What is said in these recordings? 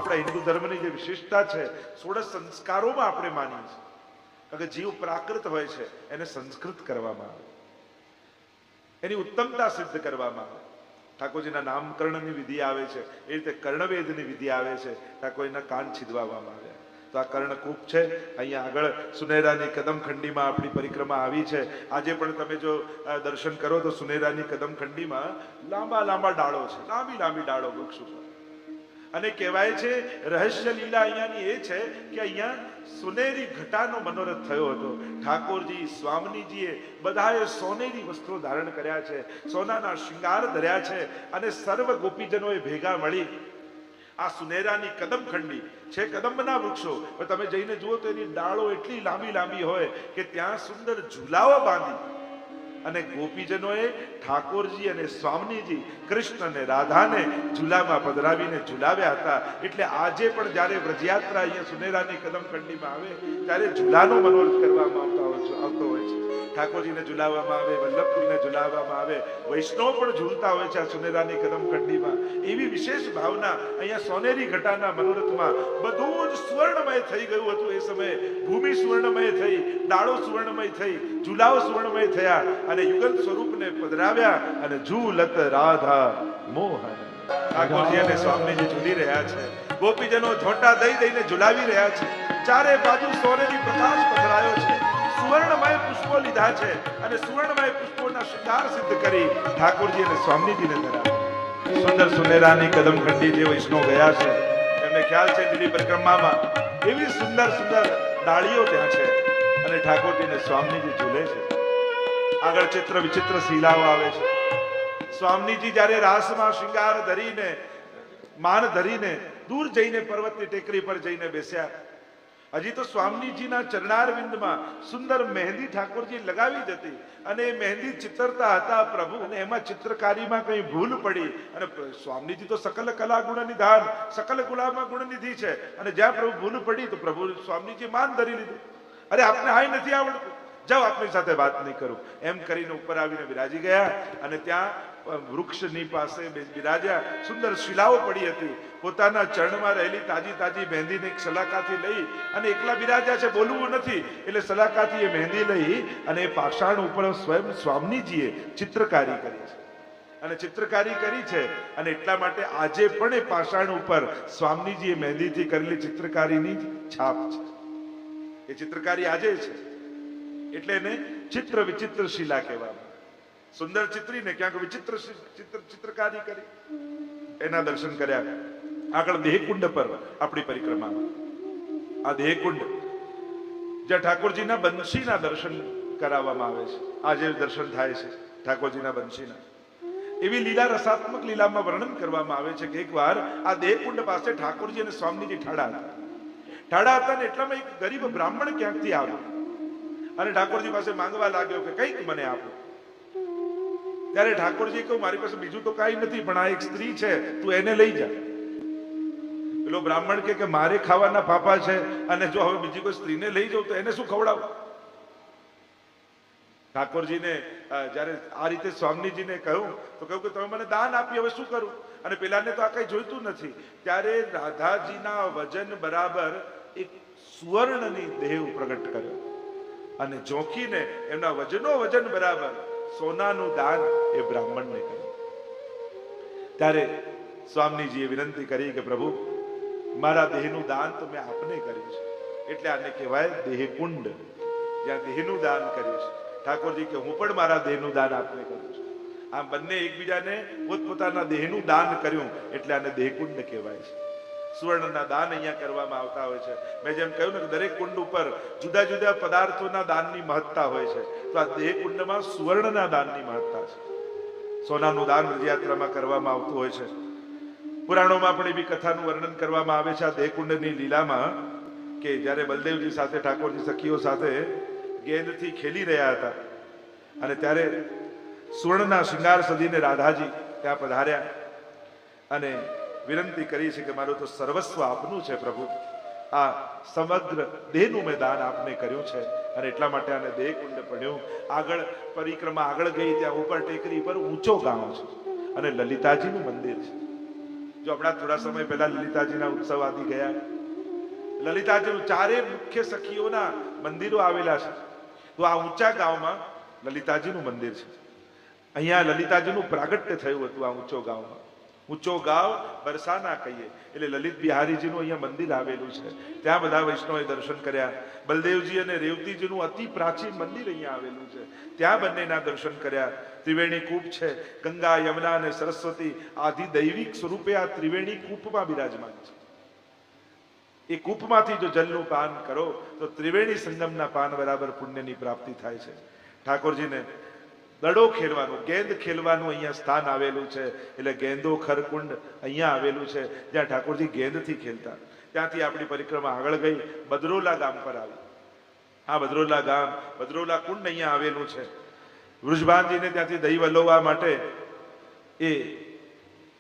આપણા હિન્દુ ધર્મની જે વિશેષતા છે, ષોડશ સંસ્કારોમાં આપણે માનીએ છીએ. કારણ કે જીવ પ્રાકૃત હોય છે, એને સંસ્કૃત કરવામાં આવે, એની ઉત્તમતા સિદ્ધ કરવામાં આવે. ઠાકોરજીના નામકરણની વિધિ આવે છે, એ રીતે કર્ણવેદની વિધિ આવે છે, ઠાકોરજીના કાન છીદવામાં આવે. તો આ કર્ણકૂપ છે. અહીંયા આગળ સુનેરાની કદમખંડીમાં આપણી પરિક્રમા આવી છે. આજે પણ તમે જો દર્શન કરો તો સુનેરાની કદમખંડીમાં લાંબા લાંબા ડાળો છે, લાંબી લાંબી ડાળો વૃક્ષ ઉપર. અને કહેવાય છે રહસ્ય લીલા અહીંયાની એ છે કે અહીંયા સુનેરી ઘટાનો મનોરથ થયો હતો. ઠાકોરજી સ્વામીજીએ બધાએ સોનેરી વસ્ત્રો ધારણ કર્યા છે, સોનાના શૃંગાર ધર્યા છે, અને સર્વ ગોપીજનોએ ભેગા મળી આ સુનેરાની કદમખંડી છે, કદંબના વૃક્ષો. તમે જઈને જુઓ તો એની ડાળો એટલી લાંબી લાંબી હોય કે ત્યાં સુંદર ઝૂલાઓ બાંધી અને ગોપીજનોએ ઠાકોરજી અને સ્વામીજી, કૃષ્ણ અને રાધાને ઝૂલામાં પધરાવીને ઝૂલાવ્યા હતા. એટલે આજે પણ જ્યારે વ્રજયાત્રા અહીંયા સુનેરાની કદમખંડીમાં આવે ત્યારે ઝૂલાનો મનોરથ કરવામાં આવતો હોય છે. ઠાકોરજીને ઝુલાવવામાં આવે, વલ્લભજીને ઝુલાવવામાં આવે, વૈષ્ણવ પણ ઝૂલતા હોય છે આ સુનેરાની કદમખંડીમાં. એવી વિશેષ ભાવના અહીંયા સોનેરી ઘટાના મનોરથમાં બધું જ સુવર્ણમય થઈ ગયું હતું. એ સમયે ભૂમિ સુવર્ણમય થઈ, ડાળો સુવર્ણમય થઈ, ઝુલાઓ સુવર્ણમય થયા અને યુગલ સ્વરૂપને પધરાવ્યા અને ઝૂલત રાધા મોહન. ઠાકોરજી અને સ્વામીજી ઝૂલી રહ્યા છે, ગોપીજનો ઝોંટા દઈ દઈને ઝુલાવી રહ્યા છે. ચારે બાજુ સોનેરી પ્રકાશ પધરાયો છે, સુવર્ણમય પુષ્પો લીધા છે અને સુવર્ણમય પુષ્પોના શૃંગાર સિદ્ધ કરી ઠાકોરજી અને સ્વામીજીને ધરાવ્યા. સુંદર સુનેરાની કદમખંડી જે વૈષ્ણવ ગયા છે એમને ખ્યાલ છે લીલી પરિક્રમામાં એવી સુંદર સુંદર ડાળીઓ ત્યાં છે અને ઠાકોરજી અને સ્વામીજી ઝૂલે છે. આગળ ચિત્ર વિચિત્ર શીલાઓ આવે છે. સ્વામીજી જ્યારે રાસમાં શૃંગાર ધરીને, માન ધરીને દૂર જઈને પર્વતની ટેકરી પર જઈને બેસ્યા. હજી તો સ્વામીજીના ચરણારવિંદમાં સુંદર મહેંદી ઠાકોરજી લગાવી જ હતી અને એ મહેંદી ચિતરતા હતા પ્રભુ. અને એમાં ચિત્રકારીમાં કઈ ભૂલ પડી અને સ્વામીજી તો સકલ કલા ગુણ નિધાન, સકલ ગુલામાં ગુણ નિધિ છે. અને જ્યાં પ્રભુ ભૂલ પડી તો પ્રભુ સ્વામીજી માન ધરી લીધું. અરે આપને હાય નથી આવડતું, જાઓ આપની સાથે વાત નહીં કરું, એમ કરીને ઉપર આવીને બિરાજી ગયા. અને ત્યાં વૃક્ષની પાસે બિરાજ્યા. સુંદર શિલાઓ પડી હતી. પોતાના ચરણમાં રહેલી તાજી તાજી મહેંદીને એક સલાકાથી લઈ અને એકલા બિરાજ્યા છે, બોલવું નથી એટલે સલાકાથી એ મહેંદી લઈ અને એ પાષાણ ઉપર સ્વયં સ્વામીજીએ ચિત્રકારી કરી છે. અને ચિત્રકારી કરી છે અને એટલા માટે આજે પણ એ પાષાણ ઉપર સ્વામીજીએ મહેંદીથી કરેલી ચિત્રકારીની છાપ છે. એ ચિત્રકારી આજે છે એટલે એને ચિત્ર વિચિત્ર શિલા કહેવામાં. સુંદર ચિત્રીને ક્યાંક વિચિત્ર ચિત્રકારી કરી. એના દર્શન કર્યા. આગળ દેહકુંડ પર આપણી પરિક્રમામાં આ દેહકુંડ જ્યાં ઠાકોરજીના બંશીના દર્શન કરાવવામાં આવે છે. આજે દર્શન થાય છે ઠાકોરજીના બંશીના. એવી લીલા રસાત્મક લીલામાં વર્ણન કરવામાં આવે છે કે એકવાર આ દેહકુંડ પાસે ઠાકોરજી અને સ્વામીજી ઠાડા હતા ને એટલામાં એક ગરીબ બ્રાહ્મણ ક્યાંકથી આવ્યો અને ઠાકોરજી પાસે માંગવા લાગ્યો કે કંઈક મને આપો. ત્યારે ઠાકોરજી કહ્યું મારી પાસે બીજું તો કાંઈ નથી, પણ આ એક સ્ત્રી છે, તું એને લઈ જા. પેલો બ્રાહ્મણ કે મારે ખાવાના પાપા છે અને જો હવે બીજી કોઈ સ્ત્રીને લઈ જાઉં તો એને શું ખવડાવું. ઠાકોરજીને જયારે આ રીતે સ્વામીજીને કહ્યું તો કહ્યું કે તમે મને દાન આપી, હવે શું કરું. અને પેલાને તો આ કઈ જોઈતું નથી. ત્યારે રાધાજીના વજન બરાબર એક સુવર્ણની દેહ પ્રગટ કર્યો અને જોખીને એમના વજન બરાબર સોનાનું દાન એ બ્રાહ્મણને કર્યું. ત્યારે સ્વામીજીએ વિનંતી કરી કે પ્રભુ મારા દેહનું દાન તો મેં આપને કર્યું છે, એટલે આને કહેવાય દેહકુંડ, જ્યાં દેહનું દાન કર્યું છે. ઠાકોરજી કે હું પણ મારા દેહનું દાન આપને કર્યું છે. આમ બંને એકબીજાને પોતપોતાના દેહનું દાન કર્યું એટલે આને દેહકુંડ કહેવાય છે. સુવર્ણના દાન અહીંયા કરવામાં આવતા હોય છે. મેં જેમ કહ્યું ને કે દરેક કુંડ ઉપર જુદા જુદા પદાર્થોના દાનની મહત્તા હોય છે, તો આ દેહકુંડમાં સુવર્ણના દાનની મહત્તા છે. સોનાનું દાન રથયાત્રામાં કરવામાં આવતું હોય છે. પુરાણોમાં પણ એવી કથાનું વર્ણન કરવામાં આવે છે આ દેહકુંડની લીલામાં કે જ્યારે બલદેવજી સાથે ઠાકોરજી સખીઓ સાથે ગેંદથી ખેલી રહ્યા હતા અને ત્યારે સુવર્ણના શૃંગાર સજીને રાધાજી ત્યાં પધાર્યા અને વિનંતી કરી છે કે મારું તો સર્વસ્વ આપનું છે પ્રભુ, આ સમગ્ર દેહનું મેં દાન આપને કર્યું છે અને એટલા માટે આને દેહકુંડ પડ્યું. આગળ પરિક્રમા આગળ ગઈ ત્યાં ઉપર ટેકરી પર ઊંચો ગામ છે અને લલિતાજીનું મંદિર છે. જો હમણાં થોડા સમય પહેલા લલિતાજીના ઉત્સવ આદિ ગયા, લલિતાજીનું ચારે મુખ્ય સખીઓના મંદિરો આવેલા છે. તો આ ઊંચા ગામમાં લલિતાજીનું મંદિર છે. અહીંયા લલિતાજીનું પ્રાગટ્ય થયું હતું. આ ઊંચો ગામમાં, ઊંચો ગાવ બરસાના કહીએ એટલે લલિત બિહારીજીનું અહીંયા મંદિર આવેલું છે. ત્યાં બધા વૈષ્ણવોએ દર્શન કર્યા. બલદેવજી અને રેવતીજીનું અતિ પ્રાચીન મંદિર અહીંયા આવેલું છે, ત્યાં બંનેના દર્શન કર્યા. ત્રિવેણી કૂપ છે, ગંગા, યમુના અને સરસ્વતી આદિ દૈવિક સ્વરૂપે આ ત્રિવેણી કૂપમાં બિરાજમાન છે. એ કૂપમાંથી જો જલનું પાન કરો તો ત્રિવેણી સંગમના પાન બરાબર પુણ્યની પ્રાપ્તિ થાય છે. ઠાકોરજીને દડો ખેલવાનું, ગેંદ ખેલવાનું અહીંયા સ્થાન આવેલું છે. એટલે ગેંદો ખરકુંડ અહીંયા આવેલું છે, જ્યાં ઠાકોરજી ગેંદથી ખેલતા. ત્યાંથી આપણી પરિક્રમા આગળ ગઈ, બદરોલા ગામ પર આવી. આ બદરોલા ગામ, બદરોલા કુંડ અહીંયા આવેલું છે. વૃષભાનજીને ત્યાંથી દહીં વલોવા માટે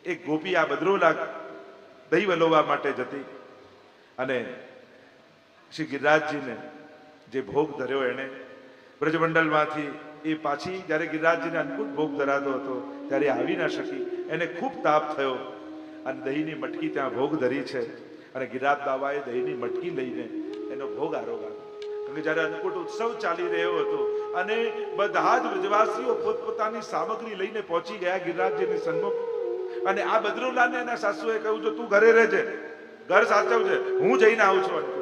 એક ગોપી આ બદરોલા દહીં વલોવા માટે જતી અને શ્રી ગિરિરાજજીને જે ભોગ ધર્યો એણે બ્રજમંડળમાંથી એ પાછી જ્યારે ગિરિરાજજીને અન્નકૂટ ભોગ ધરાતો હતો ત્યારે આવી ના શકી. એને ખૂબ તાપ થયો અને દહીંની મટકી ત્યાં ભોગ ધરી છે. અને ગિરિરાજ બાબાએ દહીંની મટકી લઈને એનો ભોગ આરોગ્યો. કારણ કે જ્યારે અન્નકૂટ ઉત્સવ ચાલી રહ્યો હતો અને બધા જ વ્રજવાસીઓ પોતપોતાની સામગ્રી લઈને પહોંચી ગયા ગિરિરાજજીની સન્મુખ. અને આ બદરુલાને એના સાસુએ કહ્યું છે, તું ઘરે રહેજે, ઘર સાચવજે, હું જઈને આવું છું અન્નકૂટ.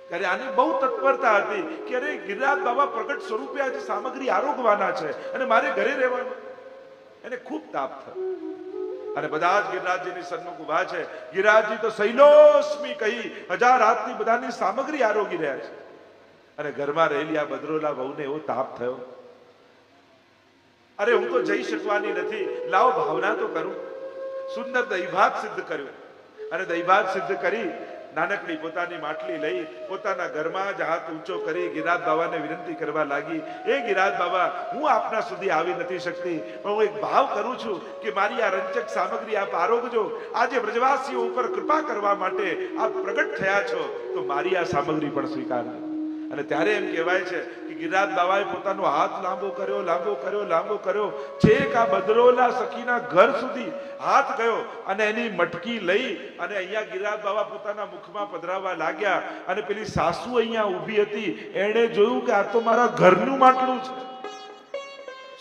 ત્યારે આની બહુ તત્પરતા હતી કે અરે ગિરિરાજ બાબા પ્રગટ સ્વરૂપે આજે સામગ્રી આરોગવાના છે અને મારે ઘરે રહેવાનું. એને ખૂબ તાપ થયો અને બધા જ ગિરિરાજજીની સન્મુખ ઉભા છે. ગિરિરાજજી તો શૈલોસ્મી કહી 1000 હાથની બધાની સામગ્રી આરોગી રહ્યા છે. અને ઘરમાં રહેલી આ બદરોલા વહુને એવો તાપ થયો, અરે હું તો જઈ શકવાની નથી, લાવો ભાવના તો કરું. સુંદર દહીંભાત સિદ્ધ કર્યું અને દહીંભાત સિદ્ધ કરી નાનકડી પોતાની માટલી લઈ પોતાના ઘરમાં જ હાથ ઊંચો કરી ગિરિરાજ બાબાને વિનંતી કરવા લાગી, એ ગિરિરાજ બાબા, હું આપના સુધી આવી નથી શકતી, પણ હું એક ભાવ કરું છું કે મારી આ રંજક સામગ્રી આપ આરોગજો. આજે બ્રજવાસીઓ ઉપર કૃપા કરવા માટે આપ પ્રગટ થયા છો તો મારી આ સામગ્રી પણ સ્વીકારજો. અને ત્યારે એમ કહેવાય છે કે ગિરિરાજ બાબાએ પોતાનો હાથ લાંબો કર્યો, લાંબો કર્યો, લાંબો કર્યો, છેક આ બદરોલા સખીના ઘર સુધી હાથ ગયો અને એની મટકી લઈ અને અહીંયા ગિરિરાજ બાબા પોતાના મુખમાં પધરાવવા લાગ્યા. અને પેલી સાસુ અહીંયા ઊભી હતી, એણે જોયું કે આ તો મારા ઘરનું માટલું છે,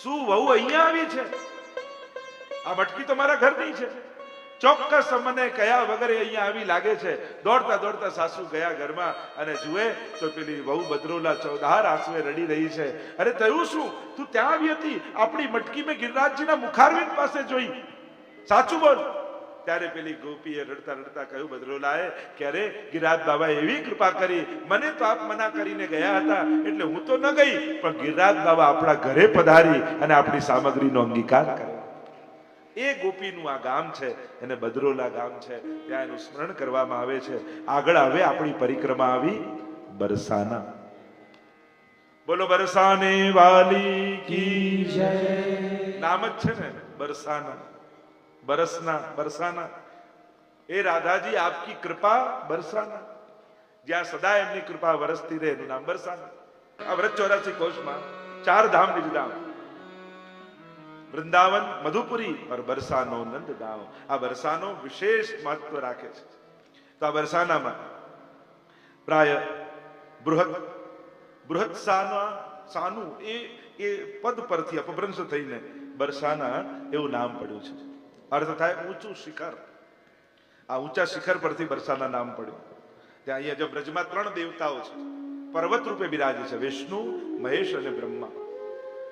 શું વહુ અહીંયા આવી છે, આ મટકી તો મારા ઘરની છે. ચોક્કસ મને કયા વગર અહીંયા આવી લાગે છે. દોડતા દોડતા સાસુ ગયા ઘરમાં અને જુએ તો પેલી વહુ બદરોલા 14 આંસુએ રડી રહી છે. અરે થયું શું, તું ત્યાં આવી હતી, આપણી મટકી મેં ગિરિરાજજીના મુખારવિંદ પાસે જોઈ, સાચું બોલ. ત્યારે પેલી ગોપીએ રડતા રડતા કહ્યું બદરોલાએ કે અરે ગિરિરાજ બાબાએ એવી કૃપા કરી, મને તો આપ મના કરીને ગયા હતા એટલે હું તો ન ગઈ, પણ ગિરિરાજ બાબા આપણા ઘરે પધારી અને આપણી સામગ્રીનો અંગીકાર કર્યો. એ ગોપીનું આ ગામ છે, એને બદરોલા ગામ છે, ત્યાં એનું સ્મરણ કરવામાં આવે છે. આગળ હવે આપણી પરિક્રમા આવી બરસાના. બોલો બરસાને વાલી કી જય. નામ જ છે ને બરસાના, બરસના, બરસાના. એ રાધાજી આપકી કૃપા બરસાના, જ્યાં સદા એમની કૃપા વરસતી રહે એનું નામ બરસાના. આ વ્રત 84 કોષમાં 4 ધામ નિજ ધામ, વૃંદાવન, મધુપુરી और બરસાનો નંદગાંવ. આ બરસાનો વિશેષ મહત્વ રાખે છે. તો આ બરસાનામાં પ્રાય બૃહદ સાનું એ પદ પરથી અપભ્રંશ થઈને બરસાના એવું નામ પડ્યું છે. અર્થ થાય ઊંચું શિખર. આ ઊંચા શિખર પરથી બરસાના નામ પડ્યું. ત્યાં અહીંયા જો બ્રજમાં 3 દેવતાઓ છે, પર્વત રૂપે બિરાજે છે, વિષ્ણુ, મહેશ અને બ્રહ્મા.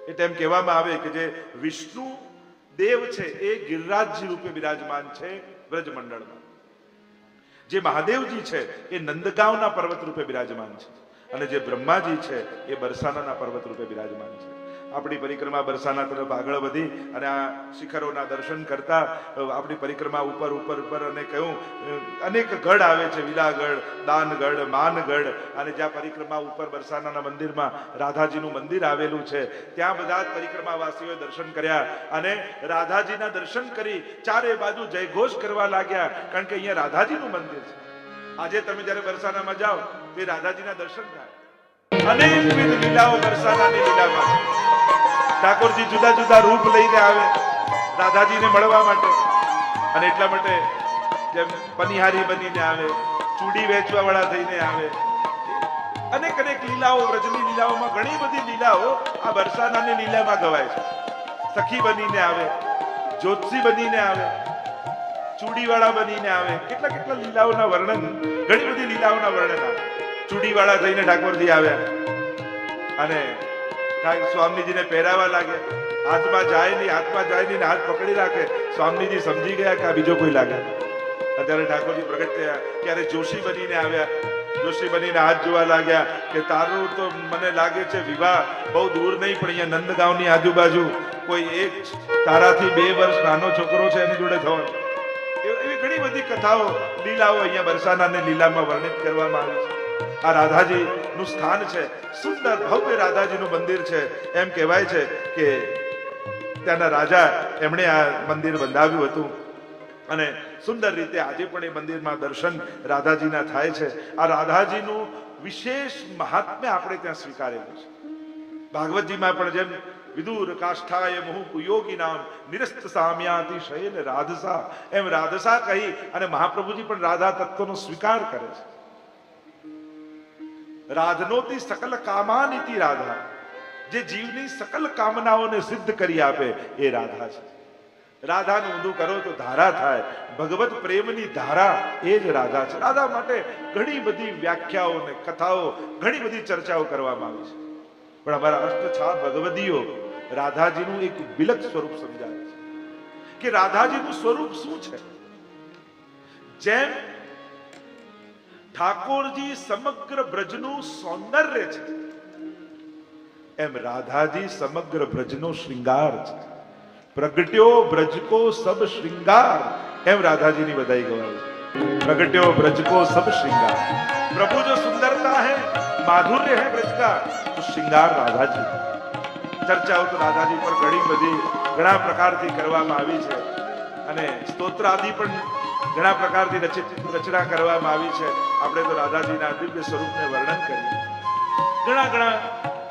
એટલે એમ કહેવામાં આવે કે જે વિષ્ણુ દેવ છે એ ગિરિરાજજી રૂપે બિરાજમાન છે બ્રજમંડળમાં. જે મહાદેવજી છે એ નંદગાંવના પર્વત રૂપે બિરાજમાન છે અને જે બ્રહ્માજી છે એ બરસાનાના પર્વત રૂપે બિરાજમાન છે. આપણી પરિક્રમા બરસાના તરફ આગળ વધી અને આ શિખરોના દર્શન કરતા આપણી પરિક્રમા ઉપર ઉપર ઉપર અને કહ્યું અનેક ગઢ આવે છે, વિલાગઢ, દાનગઢ, માનગઢ. અને જ્યાં પરિક્રમા ઉપર બરસાનાના મંદિરમાં રાધાજીનું મંદિર આવેલું છે ત્યાં બધા જ પરિક્રમાવાસીઓએ દર્શન કર્યા અને રાધાજીના દર્શન કરી ચારે બાજુ જયઘોષ કરવા લાગ્યા, કારણ કે અહીંયા રાધાજીનું મંદિર છે. આજે તમે જ્યારે બરસાનામાં જાઓ તો રાધાજીના દર્શન થાય. અનેકવિધ લીલાઓ બરસાનાની લીલામાં ઠાકોરજી જુદા જુદા રૂપ લઈને આવે રાધાજીને મળવા માટે. અને એટલા માટે જેમ પનિહારી બનીને આવે, ચૂડી વેચવા વાળા થઈને આવે, અનેક અનેક લીલાઓ, વ્રજની લીલાઓમાં ઘણી બધી લીલાઓ આ બરસાનાની લીલામાં ગવાય છે. સખી બનીને આવે, જ્યોત્સી બનીને આવે, ચૂડીવાળા બનીને આવે, કેટલા કેટલા લીલાઓના વર્ણન, ઘણી બધી લીલાઓના વર્ણન આવે. ચૂડીવાળા થઈને ઠાકોરજી આવ્યા અને સ્વામીજીને પહેરાવા લાગ્યા. હાથમાં જાય નહીં, હાથ પકડી રાખે. સ્વામીજી સમજી ગયા કે આ બીજો કોઈ લાગે. અત્યારે ઠાકોરજી પ્રગટ થયા ત્યારે જોશી બનીને આવ્યા. જોશી બનીને હાથ જોવા લાગ્યા કે તારું તો મને લાગે છે વિવાહ બહુ દૂર નહીં, પણ અહીંયા નંદગાંવની આજુબાજુ કોઈ એક તારાથી 2 વર્ષ નાનો છોકરો છે એની જોડે થવાનું. એવી ઘણી બધી કથાઓ, લીલાઓ અહીંયા બરસાનાની લીલામાં વર્ણિત કરવામાં આવી છે. આ રાધાજી નું સ્થાન છે, સુંદર ભવ્ય રાધાજીનું મંદિર છે. એમ કહેવાય છે કે ત્યાંના રાજા એમણે આ મંદિર બંધાવ્યું હતું અને સુંદર રીતે આજે પણ એ મંદિરમાં દર્શન રાધાજીના થાય છે. આ રાધાજીનું વિશેષ મહાત્મ્ય આપણે ત્યાં સ્વીકારેલું છે. ભાગવતજીમાં પણ જેમ વિદુર કાષ્ઠાય મુહુ કુયોગી નામ નિરસ્ત સામ્યાતિ શયન રાધસા, એમ રાધસા કહી અને મહાપ્રભુજી પણ રાધા તત્વનો સ્વીકાર કરે છે. રાધનોતી સકલ કામાનિતિ રાધા, જે જીવની સકલ કામનાઓને સિદ્ધ કરી આપે એ રાધા છે. રાધાનું ઊંધું કરો તો ધારા થાય. ભગવત પ્રેમની ધારા એ જ રાધા છે. રાધા માટે ઘણી બધી વ્યાખ્યાઓ ને કથાઓ, ઘણી બધી ચર્ચાઓ કરવામાં આવી છે. પણ અમારા અષ્ટછા ભગવદીઓ રાધાજીનું એક વિલક્ષ સ્વરૂપ સમજાવે છે કે રાધાજીનું સ્વરૂપ શું છે. જેમ ઠાકોરજી સમગ્ર બ્રજનું સૌંદર્ય છે, એમ રાધાજી સમગ્ર બ્રજનો શ્રૃંગાર છે. પ્રગટ્યો બ્રજ કો સબ શ્રૃંગાર, એમ રાધાજીની બધાઈ ગવાય છે. प्रगट्यो ब्रज को सब श्रृंगार, प्रभु जो सुंदरता है, माधुर्य है ब्रज का, तो श्रृंगार राधा जी. चर्चाओ तो राधा जी पर घણી બધી ઘણા પ્રકારથી કરવામાં આવી છે અને સ્તોત્ર આદિ પણ ઘણા પ્રકારથી રચના કરવામાં આવી છે. આપણે તો રાધાજીના દિવ્ય સ્વરૂપને વર્ણન કરીએ. ઘણા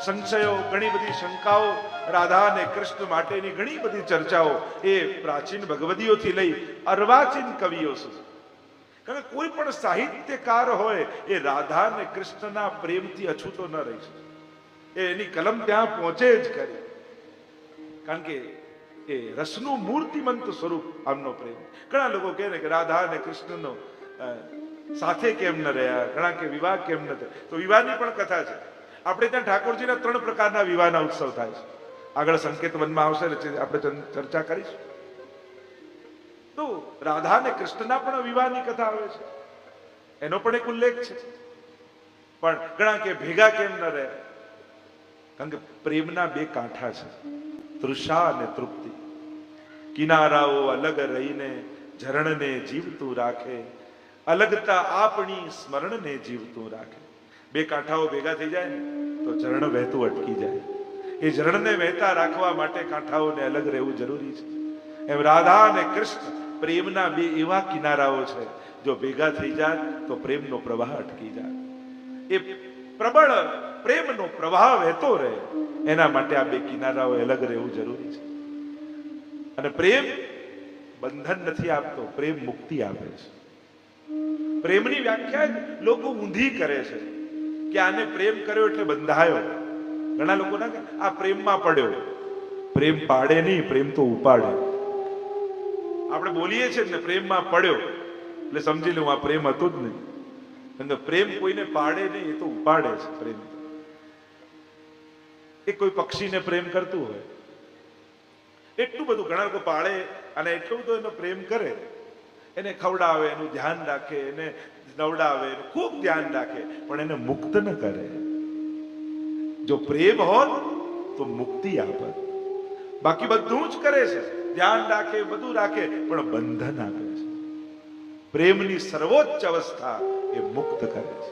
સંશયો, ઘણી બધી શંકાઓ, રાધા અને કૃષ્ણ માટેની ઘણી બધી ચર્ચાઓ એ પ્રાચીન ભગવદીઓથી લઈ અર્વાચીન કવિઓ સુધી. કારણ કે કોઈ પણ સાહિત્યકાર હોય એ રાધા અને કૃષ્ણના પ્રેમથી અછૂતો ન રહી શકે. એની કલમ ત્યાં પહોંચે જ કરે. કારણ કે એ રસનું મૂર્તિમંત સ્વરૂપ આમનો પ્રેમ. ઘણા લોકો કહે ને કે રાધા અને કૃષ્ણનો સાથે કેમ ન રહ્યા, ઘણા કે વિવાહ કેમ ન થયા. તો વિવાહની પણ કથા છે. આપણે ત્યાં ઠાકોરજીના 3 પ્રકારના વિવાહના ઉત્સવ થાય છે. આગળ સંકેત વનમાં આવશે, આપણે ચર્ચા કરીશું. તો રાધા અને કૃષ્ણના પણ વિવાહની કથા આવે છે, એનો પણ એક ઉલ્લેખ છે. પણ ઘણા કે ભેગા કેમ ન રહે? કારણ કે પ્રેમના 2 કાંઠા છે, તૃષા અને તૃપ્તિ. કિનારાઓ અલગ રહીને ઝરણને જીવતું રાખે, અલગતા આપણી સ્મરણને જીવતું રાખે. 2 કાંઠાઓ ભેગા થઈ જાય ને તો ઝરણ વહેતું અટકી જાય. એ ઝરણને વહેતા રાખવા માટે કાંઠાઓને અલગ રહેવું જરૂરી છે. એમ રાધા અને કૃષ્ણ પ્રેમના 2 એવા કિનારાઓ છે, જો ભેગા થઈ જાય તો પ્રેમનો પ્રવાહ અટકી જાય. એ પ્રબળ પ્રેમનો પ્રવાહ વહેતો રહે એના માટે આ 2 કિનારાઓ અલગ રહેવું જરૂરી છે. અને પ્રેમ બંધન નથી આપતો, પ્રેમ મુક્તિ આપે છે. પ્રેમની વ્યાખ્યા લોકો ઊંધી કરે છે કે આને પ્રેમ કર્યો એટલે બંધાયો. ઘણા લોકો ના કે આ પ્રેમમાં પડ્યો. પ્રેમ પાડે નહીં, પ્રેમ તો ઉપાડે. આપણે બોલીએ છીએ ને પ્રેમમાં પડ્યો એટલે સમજી લઉં આ પ્રેમ હતો જ નહીં. કારણ કે પ્રેમ કોઈને પાડે નહીં, એ તો ઉપાડે છે. પ્રેમ એ કોઈ પક્ષીને પ્રેમ કરતું હોય એટલું બધું ઘણા લોકો પાડે અને એટલું બધું એનો પ્રેમ કરે, એને ખવડાવે, એનું ધ્યાન રાખે, એને નવડાવે, એનું ખૂબ ધ્યાન રાખે, પણ એને મુક્ત ન કરે. જો પ્રેમ હોત તો મુક્તિ આપે. બાકી બધું જ કરે છે, ધ્યાન રાખે, બધું રાખે, પણ બંધન આપે છે. પ્રેમની સર્વોચ્ચ અવસ્થા એ મુક્ત કરે છે.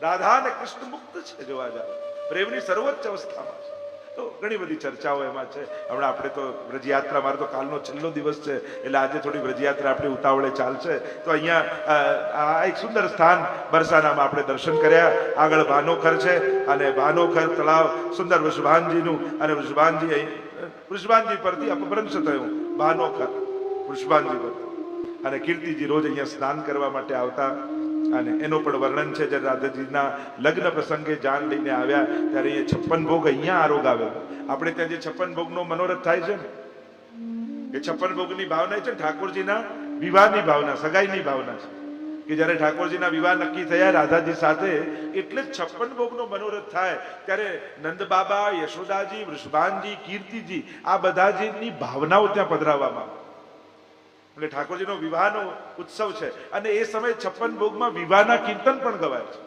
રાધા અને કૃષ્ણ મુક્ત છે જોવા જાવ, પ્રેમની સર્વોચ્ચ અવસ્થામાં છે. તો ઘણી બધી ચર્ચાઓ એમાં છે. હમણાં આપણે તો વ્રજયાત્રા, મારો તો કાલનો છેલ્લો દિવસ છે એટલે આજે થોડી વ્રજયાત્રા આપણી ઉતાવળે ચાલશે. તો અહીંયા આ એક સુંદર સ્થાન બરસાનામાં આપણે દર્શન કર્યા. આગળ ભાનોખર છે અને ભાનોખર તળાવ સુંદર વૃષભાનજીનું, અને વૃષભાનજી પરથી અપભ્રંશ થયું ભાનોખર. વૃષભાનજી પર. અને કીર્તિજી રોજ અહીંયા સ્નાન કરવા માટે આવતા. અને એનો પણ વર્ણન છે, જ્યારે રાધાજીના લગ્ન પ્રસંગે જાન લઈને આવ્યા ત્યારે અહીંયા 56 ભોગ અહીંયા આરોગ આવેલો. આપણે ત્યાં જે 56 ભોગનો મનોરથ થાય છે ને, એ 56 ભોગની ભાવના છે ઠાકોરજીના વિવાહની ભાવના, સગાઈની ભાવના છે. કે જ્યારે ઠાકોરજીના વિવાહ નક્કી થયા રાધાજી સાથે, એટલે જ 56 ભોગનો મનોરથ થાય. ત્યારે નંદ બાબા, યશોદાજી, વૃષભાનજી, કીર્તિજી, આ બધાજીની ભાવનાઓ ત્યાં પધરાવવામાં આવે. એટલે ઠાકોરજીનો વિવાહનો ઉત્સવ છે. અને એ સમયે 56 ભોગમાં વિવાહના કીર્તન પણ ગવાય છે.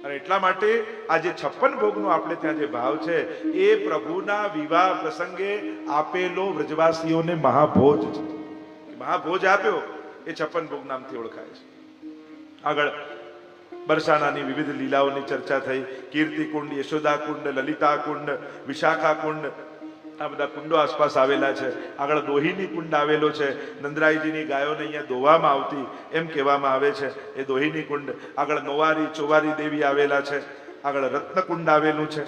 અને એટલા માટે આ જે 56 ભોગનો આપણે ત્યાં જે ભાવ છે, એ પ્રભુના વિવાહ પ્રસંગે આપેલો વ્રજવાસીઓને મહાભોજ છે. મહાભોજ આપ્યો એ 56 ભોગ નામથી ઓળખાય છે. આગળ બરસાનાની વિવિધ લીલાઓની ચર્ચા થઈ. કીર્તિકુંડ, યશોદા કુંડ, લલિતા કુંડ, વિશાખા કુંડ, આ બધા કુંડો આસપાસ આવેલા છે. આગળ દોહીની કુંડ આવેલો છે. નંદરાયજીની ગાયોને અહીંયા દોવામાં આવતી એમ કહેવામાં આવે છે, એ દોહીની કુંડ. આગળ નોવારી, ચોવારી દેવી આવેલા છે. આગળ રત્નકુંડ આવેલું છે.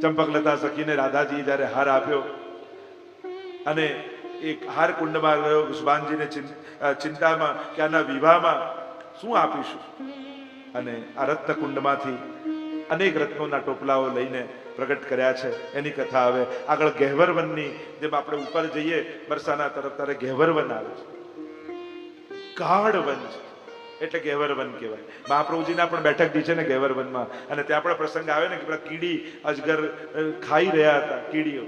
ચંપકલતા સખીને રાધાજી જ્યારે હાર આપ્યો અને એક હાર કુંડમાં ગયો, વૃષભાનજીને ચિંતામાં કે આના વિવાહમાં શું આપીશું. અને આ રત્નકુંડમાંથી અનેક રત્નોના ટોપલાઓ લઈને પ્રગટ કર્યા છે. એની કથા આવે. આગળ ગહેવરવનની, જેમ આપણે ઉપર જઈએ બરસાના તરફ ત્યારે ગહેવરવન આવે છે. ગાઢ વન છે એટલે ગહેવરવન કહેવાય. મહાપ્રભુજીના પણ બેઠક છે ને ગહેવરવનમાં. અને ત્યાં પણ પ્રસંગ આવે ને કે પેલા કીડી અજગર ખાઈ રહ્યા હતા. કીડીઓ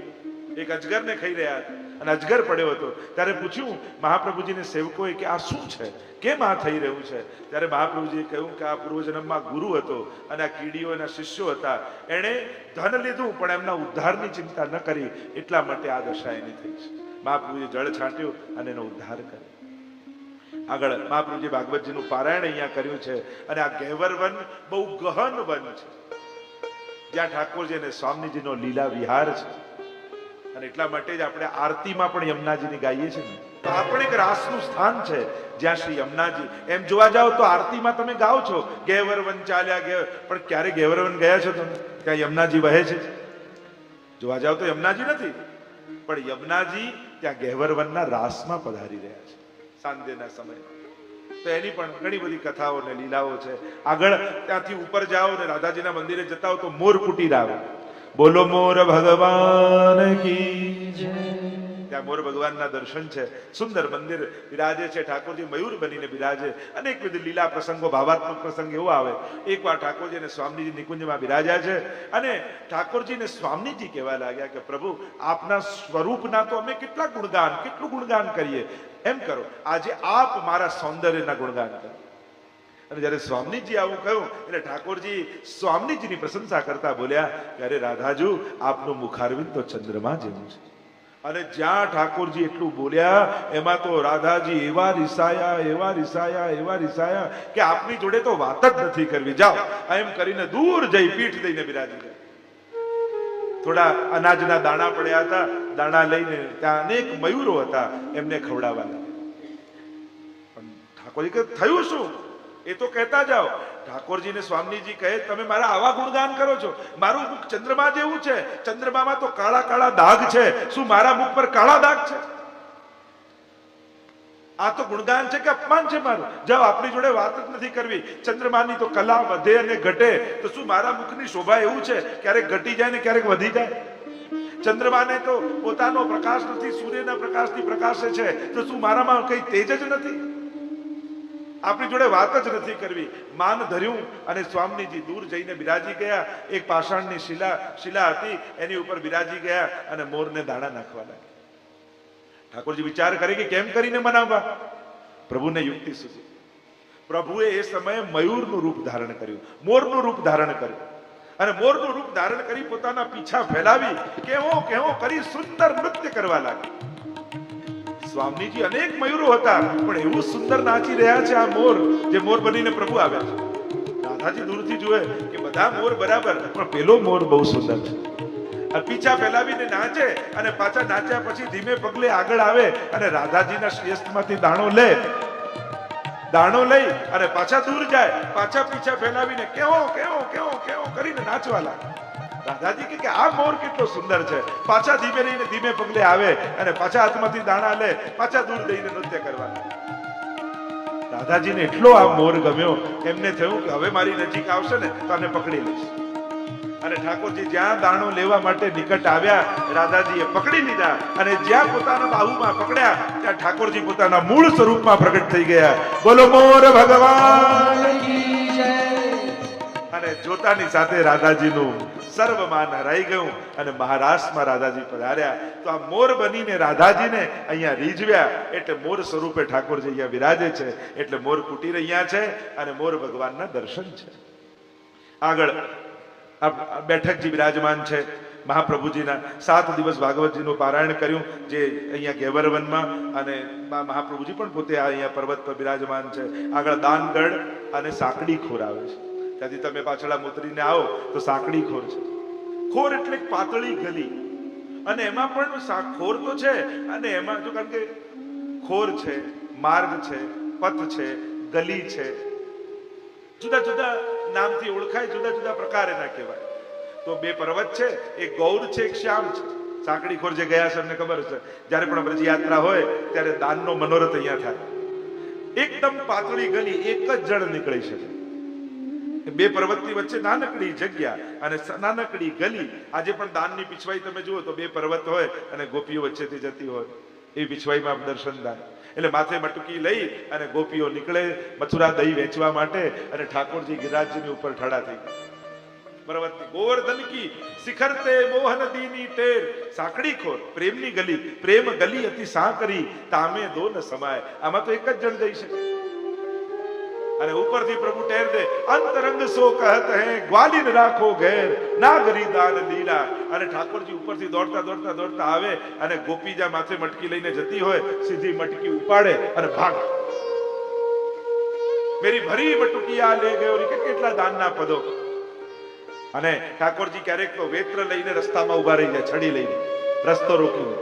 એક અજગરને ખાઈ રહ્યા હતા અને અજગર પડ્યો હતો. ત્યારે પૂછ્યું મહાપ્રભુજીને સેવકોએ કે આ શું છે, કેમ આ થઈ રહ્યું છે? ત્યારે મહાપ્રભુજીએ કહ્યું કે આ પૂર્વજન્મમાં ગુરુ હતો અને આ કીડીઓ એના શિષ્યો હતા. એણે ધન લીધું પણ એમના ઉદ્ધારની ચિંતા ન કરી, એટલા માટે આ દશા એની થઈ છે. મહાપ્રભુજીએ જળ છાંટ્યું અને એનો ઉદ્ધાર કર્યો. આગળ મહાપ્રભુજી ભાગવતજીનું પારાયણ અહીંયા કર્યું છે. અને આ ગહેવરવન બહુ ગહન વન છે, જ્યાં ઠાકોરજી અને સ્વામીજીનો લીલા વિહાર છે. અને એટલા માટે જ આપણે આરતીમાં પણ યમુનાજીની ગાઈએ છીએ ને, તો આ પણ એક રાસનું સ્થાન છે જ્યાં શ્રી યમુનાજી. એમ જોવા જાઓ તો આરતીમાં તમે ગાઓ છો ગહેવરવન ચાલ્યા, પણ ક્યારે ગહેવરવન ગયા છો તમે? ત્યાં યમુનાજી વહે છે. જોવા જાઓ તો યમુનાજી નથી, પણ યમુનાજી ત્યાં ગહેવરવનના રાસમાં પધારી રહ્યા છે સાંજના સમયે. તો એની પણ ઘણી બધી કથાઓ અને લીલાઓ છે. આગળ ત્યાંથી ઉપર જાઓ ને રાધાજીના મંદિરે જતા હો તો મોર કુટીર આવે. બોલો મોર ભગવાન કી જય. ત્યાં મોર ભગવાનના દર્શન છે. સુંદર મંદિર બિરાજે છે. ઠાકોરજી મયુર બનીને બિરાજે. અનેકવિધ લીલા પ્રસંગો, ભાવાત્મક પ્રસંગ એવો આવે. એકવાર ઠાકોરજી અને સ્વામીજી નિકુંજમાં બિરાજ્યા છે અને ઠાકોરજીને સ્વામીજી કહેવા લાગ્યા કે પ્રભુ આપના સ્વરૂપના તો અમે કેટલું ગુણગાન કરીએ. એમ કરો આજે આપ મારા સૌંદર્યના ગુણગાન કરો. અને જ્યારે સ્વામીજી આવું કહ્યું એટલે ઠાકોરજી સ્વામીજીની પ્રશંસા કરતા બોલ્યા કે અરે રાધાજુ, આપનું મુખારવિંદ તો ચંદ્રમા જેવું છે. અને જ્યાં ઠાકોરજી એટલું બોલ્યા એમાં તો રાધાજી એવા રિસાયા કે આપની જોડે તો વાત જ નથી કરવી, જાઓ એમ કરીને દૂર જઈ પીઠ દઈને બિરાજી ગયા. થોડા અનાજના દાણા પડ્યા હતા, દાણા લઈને ત્યાં અનેક મયુરો હતા, એમને ખવડાવવા લાગ્યા. પણ ઠાકોરજી કે થયું શું એ તો કહેતા જાઓ. ઠાકોરજીને સ્વામીજી કહે તમે મારા આવા ગુણગાન કરો છો? મારું મુખ ચંદ્રમા જેવું છે, ચંદ્રમામાં તો કાળા કાળા દાગ છે, શું મારા મુખ પર કાળા દાગ છે? આ તો ગુણગાન છે કે અપમાન છે મારું? જાઓ, આપણી જોડે વાત જ નથી કરવી. ચંદ્રમાની તો કલા વધે અને ઘટે, તો શું મારા મુખની શોભા એવું છે ક્યારેક ઘટી જાય ને ક્યારેક વધી જાય? ચંદ્રમાને તો પોતાનો પ્રકાશ નથી, સૂર્યના પ્રકાશથી પ્રકાશે છે, તો શું મારામાં કઈ તેજ જ નથી? આપણી જોડે વાત જ નથી કરવી. માન ધર્યું અને સ્વામીજી દૂર જઈને બિરાજી ગયા. એક પાષાણની શિલા હતી, એની ઉપર બિરાજી ગયા અને મોરને દાણા નાખવા લાગ્યા. ઠાકોરજી વિચાર કરે કે કેમ કરીને મનાવવા? પ્રભુને યુક્તિ સુધી. પ્રભુએ એ સમયે મયુરનું રૂપ ધારણ કર્યું, મોરનું રૂપ ધારણ કર્યું. અને મોરનું રૂપ ધારણ કરી પોતાના પીછા ફેલાવી કેવો કરી સુંદર નૃત્ય કરવા લાગ્યા. સ્વામીજી અનેક મયુરો હતા, પણ એવું સુંદર નાચી રહ્યા છે આ મોર, જે મોર બનીને પ્રભુ આવ્યા છે. રાધાજી દૂરથી જુએ કે બધા મોર બરાબર, પણ પેલો મોર બહુ સુંદર છે. પીછા ફેલાવીને નાચે અને પાછા નાચ્યા પછી ધીમે પગલે આગળ આવે અને રાધાજીના શ્રેષ્ઠમાંથી દાણો લઈ અને પાછા દૂર જાય, પાછા પીછા ફેલાવીને કેવો કરીને નાચવા લાગે. રાધાજી કે આ મોર કેટલો સુંદર છે. પાછા ધીમે રહીને ધીમે પગલે આવે અને પાછા હાથમાંથી દાણા લે, પાછા દૂર દઈને નૃત્ય કરવા. રાધાજીને એટલો આ મોર ગમ્યો, એમને થયું કે હવે મારી નજીક આવશે ને તો આને પકડી લઈશ. અને ઠાકોરજી જ્યાં દાણો લેવા માટે નિકટ આવ્યા, રાધાજીએ પકડી લીધા અને જ્યાં પોતાના બાહુમાં પકડ્યા ત્યાં ઠાકોરજી પોતાના મૂળ સ્વરૂપમાં પ્રગટ થઈ ગયા. બોલો મોર ભગવાન કી જય. અને જોતાની સાથે રાધાજીનું સર્વમાન હરાઈ ગયું અને મહારાષ્ટ્રમાં રાધાજી પધાર્યા. તો આ મોર બનીને રાધાજીને અહીંયા રીઝવ્યા, એટલે મોર સ્વરૂપે ઠાકોરજી અહીંયા વિરાજે છે. એટલે મોર કુટીર અહીંયા છે અને મોર ભગવાનના દર્શન છે. આગળ બેઠકજી બિરાજમાન છે મહાપ્રભુજીના. 7 દિવસ ભાગવતજીનું પારાયણ કર્યું, જે અહીંયા ગેવરવનમાં, અને મહાપ્રભુજી પણ પોતે અહીંયા પર્વત પર બિરાજમાન છે. આગળ દાનગઢ અને સાંકડી ખોર આવે છે. ત્યાંથી તમે પાછળ ઉતરીને આવો તો સાંકડી ખોર છે. ખોર એટલે પાતળી ગલી, અને એમાં પણ ખોર તો છે, અને એમાં જો કારણ કે ખોર છે, માર્ગ છે, પથ છે, ગલી છે, જુદા જુદા નામથી ઓળખાય, જુદા જુદા પ્રકારે ના કહેવાય. તો 2 પર્વત છે, એક ગૌર છે, એક શ્યામ છે. સાંકડી ખોર જે ગયા છે એમને ખબર છે, જ્યારે પણ વ્રજ યાત્રા હોય ત્યારે દાનનો મનોરથ અહીંયા થાય. એકદમ પાતળી ગલી, એક જ જણ નીકળી શકે. 2 પર્વતની વચ્ચે નાનકડી જગ્યા અને નાનકડી ગલી. આજે પણ દાનની પીછવાઈ તમે જુઓ તો 2 પર્વત હોય અને ગોપીઓ વચ્ચેથી જતી હોય, એ પીછવાઈમાં દર્શન થાય. એટલે માથે મટકી લઈ અને ગોપીઓ નીકળે મથુરા દહીં વેચવા માટે, અને ઠાકોરજી ગિરિરાજજીની ઉપર ઠડા થઈ ગયા. પર્વતની ગોવર્ધન કી શિખર તે મોહન દીની ટેર. સાંકડી ખોર પ્રેમની ગલી, પ્રેમ ગલી અતિ સાંકરી, તામે દો ન સમાય. આમાં તો એક જ જણ જઈ શકે. અને ઉપરથી પ્રભુ ટેર દે, અંતરંગ સો કહત હે ગ્વાલિન રાખો ઘેર, નાગરી દાન લીલા. અને ઠાકોરજી ઉપરથી દોડતા દોડતા દોડતા આવે અને ગોપી જ્યાં માથે મટકી લઈને જતી હોય, સીધી મટકી ઉપાડે અને ભાગે. મેરી ભરી મટુકિયા લે ગયો. કેટલા દાનના પદો. અને ઠાકોરજી ક્યારેક તો વેત્ર લઈને રસ્તામાં ઉભા રહી જાય, છડી લઈને રસ્તો રોકીને.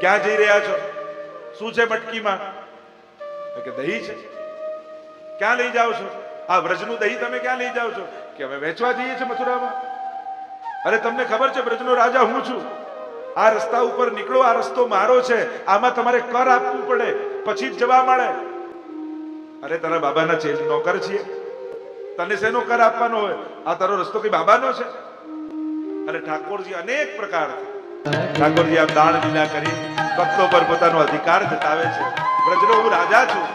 ક્યાં જઈ રહ્યા છો? શું છે મટકીમાં? કે દહીં છે. ક્યાં લઈ જાઓ છો? આ વ્રજનું દહીં તમે ક્યાં લઈ જાઓ છો? કે અમે વેચવા જઈએ છીએ મથુરામાં. અરે તમને ખબર છે વ્રજનો રાજા હું છું. આ રસ્તા ઉપર નીકળો, આ રસ્તો મારો છે, આમાં તમારે કર આપવું પડે, પછી જ જવા મળે. અરે તારા બાબાના ચેલ નોકર છીએ, તને શેનો કર આપવાનો હોય? આ તારો રસ્તો કઈ બાબાનો છે? અને ઠાકોરજી અનેક પ્રકાર, ઠાકોરજી આમ દાણ લીલા કરી ભક્તો પર પોતાનો અધિકાર જતાવે છે. વ્રજનો હું રાજા છું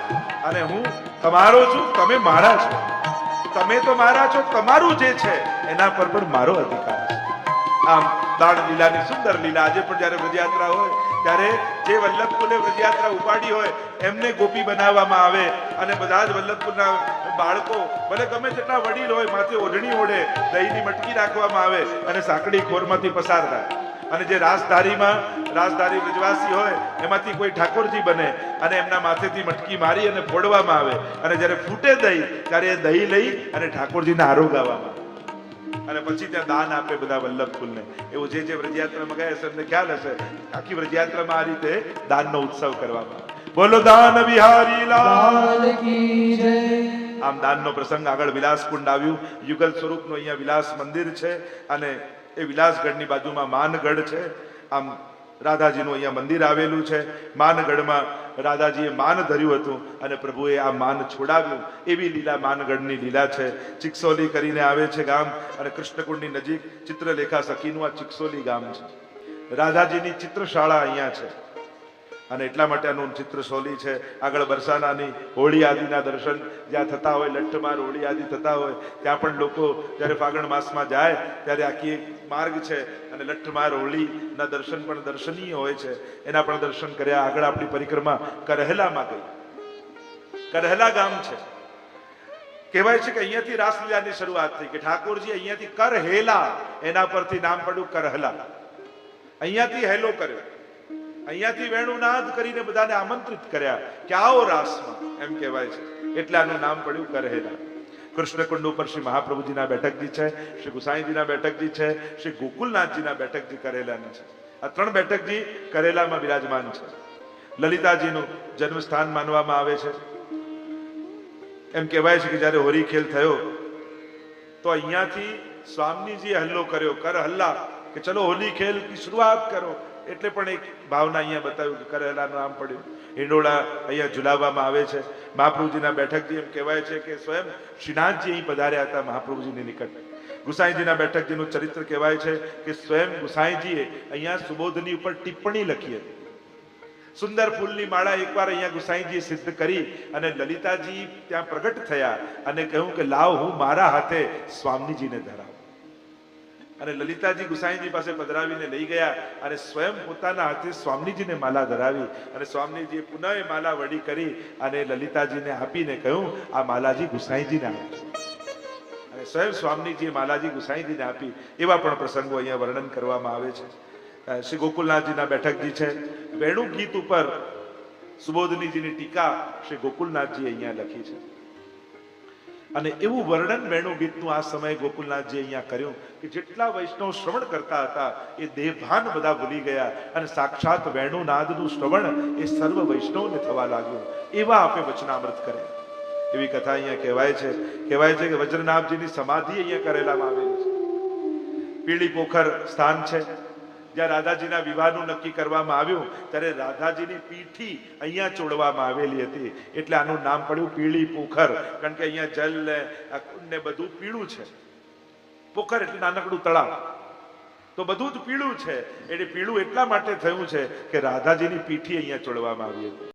અને હું તમારો છું, તમે મારા છો. તમે તો મારા છો, તમારું જે છે એના પર પણ મારો અધિકાર છે. આમ દાણ લીલાની સુંદર લીલા. આજે પણ જયારે વ્રજયાત્રા હોય ત્યારે જે વલ્લભકુલે વ્રજયાત્રા ઉપાડી હોય એમને ગોપી બનાવવામાં આવે, અને બધા જ વલ્લભકુલના બાળકો ભલે ગમે તેટલા વડીલ હોય માથે ઓઢણી ઓઢે, દહીંની મટકી રાખવામાં આવે અને સાંકડી ખોરમાંથી પસાર થાય. અને જે રાજધારી વ્રજવાસી હોય એમાંથી કોઈ ઠાકોરજી બને અને એમના માથેથી મટકી મારી અને ફોડવામાં આવે, અને જ્યારે ફૂટે દહીં ત્યારે એ દહીં લઈ અને ઠાકોરજીને આરોગાવવામાં આવે, અને પછી ત્યાં દાન આપે બધા વલ્લભકુલને. એવું જે વ્રજયાત્રામાં ગયા હશે એમને ખ્યાલ હશે, આખી વ્રજયાત્રામાં આ રીતે દાનનો ઉત્સવ કરવામાં આવે. બોલો દાન વિહારી લાલ કી જય. આમ દાનનો પ્રસંગ. આગળ વિલાસકુંડ આવ્યું. યુગલ સ્વરૂપનું અહીંયા વિલાસ મંદિર છે, અને એ વિલાસગઢની બાજુમાં માનગઢ છે. આમ રાધાજીનું અહીંયા મંદિર આવેલું છે. માનગઢમાં રાધાજીએ માન ધર્યું હતું અને પ્રભુએ આ માન છોડાવ્યું. એવી લીલા માનગઢની લીલા છે. ચિકસોલી કરીને આવે છે ગામ, અને કૃષ્ણકુંડની નજીક ચિત્રલેખા સખીનું આ ચિકસોલી ગામ છે. રાધાજીની ચિત્રશાળા અહીંયા છે, અને એટલા માટે આનું ચિત્રશોલી છે. આગળ બરસાનાની હોળી આદિના દર્શન જ્યાં થતા હોય, લઠ્ઠમાર હોળી આદિ થતા હોય, ત્યાં પણ લોકો જ્યારે ફાગણ માસમાં જાય ત્યારે આખી એક માર્ગ છે, અને લઠ્ઠમાર હોળીના દર્શન પણ દર્શનીય હોય છે. એના પણ દર્શન કર્યા. આગળ આપણી પરિક્રમા કરહેલામાં ગઈ. કરહેલા ગામ છે. કહેવાય છે કે અહીંયાથી રાસલીલાની શરૂઆત થઈ, કે ઠાકોરજી અહીંયાથી કરહેલા, એના પરથી નામ પડ્યું કરહેલા. અહીંયાથી હેલો કર્યો, અહીંયાથી વેણુનાદ કરીને બધાને આમંત્રિત કર્યા કે આવો રાસમાં, એમ કહેવાય છે. એટલે આનું નામ પડ્યું કરહેલા. કૃષ્ણકુંડ ઉપર શ્રી મહાપ્રભુજીના બેઠકજી છે, શ્રી ગુસાઈજીના બેઠકજી છે, શ્રી ગોકુલનાથજીના બેઠકજી કરેલાની છે. આ 3 બેઠકજી કરેલામાં બિરાજમાન છે. લલિતાજીનું જન્મ સ્થાન માનવામાં આવે છે. એમ કહેવાય છે કે જ્યારે હોરી ખેલ થયો તો અહીંયાથી સ્વામીજીએ હલ્લો કર્યો, કર હલ્લા, કે ચલો હોલી ખેલ કી શરૂઆત કરો. એટલે પણ એક ભાવના અહીંયા બતાવ્યું કે કર હલ્લાનું નામ પડ્યું. હિંડોળા અહીંયા ઝુલાવવામાં આવે છે. મહાપ્રભુજીના બેઠકજી એમ કહેવાય છે કે સ્વયં શ્રીનાથજી અહીં પધાર્યા હતા મહાપ્રભુજીની નિકટ. ગુસાઈજીના બેઠકજીનું ચરિત્ર કહેવાય છે કે સ્વયં ગુસાઈજીએ અહીંયા સુબોધની ઉપર ટિપ્પણી લખી હતી. સુંદર ફૂલની માળા એકવાર અહીંયા ગુસાઈજીએ સિદ્ધ કરી અને લલિતાજી ત્યાં પ્રગટ થયા અને કહ્યું કે લાવ હું મારા હાથે સ્વામીજીને ધરાવું. અને લલિતાજી ગુસાઈજી પાસે પધરાવીને લઈ ગયા અને સ્વયં પોતાના હાથે સ્વામીજીને માલા ધરાવી અને સ્વામીજીએ પુનઃ એ માલા વડી કરી અને લલિતાજીને આપીને કહ્યું આ માલાજી ગુસાઈજીને આપજો. અને સ્વયં સ્વામીજીએ માલાજી ગુસાઈજીને આપી. એવા પણ પ્રસંગો અહીંયા વર્ણન કરવામાં આવે છે. શ્રી ગોકુલનાથજીના બેઠકજી છે. વેણુ ગીત ઉપર સુબોધનીજીની ટીકા શ્રી ગોકુલનાથજી અહીંયા લખી છે. અને એવું વર્ણન વેણુ ગીતનું આ સમયે ગોકુલનાથજી અહીંયા કર્યું કે જેટલા વૈષ્ણવ શ્રવણ કરતા હતા એ દેહભાન બધા ભૂલી ગયા અને સાક્ષાત વેણુનાદનું શ્રવણ એ સર્વ વૈષ્ણવને થવા લાગ્યું. એવા આપે વચનામૃત કર્યા. એવી કથા અહીંયા કહેવાય છે કે વજ્રનાભજીની સમાધિ અહીંયા કરેલામાં આવેલી છે. પીળી પોખર સ્થાન છે. જ્યાં રાધાજીના વિવાહનું નક્કી કરવામાં આવ્યું ત્યારે રાધાજીની પીઠી અહીંયા ચોડવામાં આવેલી હતી. એટલે આનું નામ પડ્યું પીળી પોખર. કારણ કે અહીંયા જલ ને બધું પીળું છે. પોખર એટલે નાનકડું તળાવ, તો બધું જ પીળું છે. એટલે પીળું એટલા માટે થયું છે કે રાધાજીની પીઠી અહીંયા ચોડવામાં આવી હતી.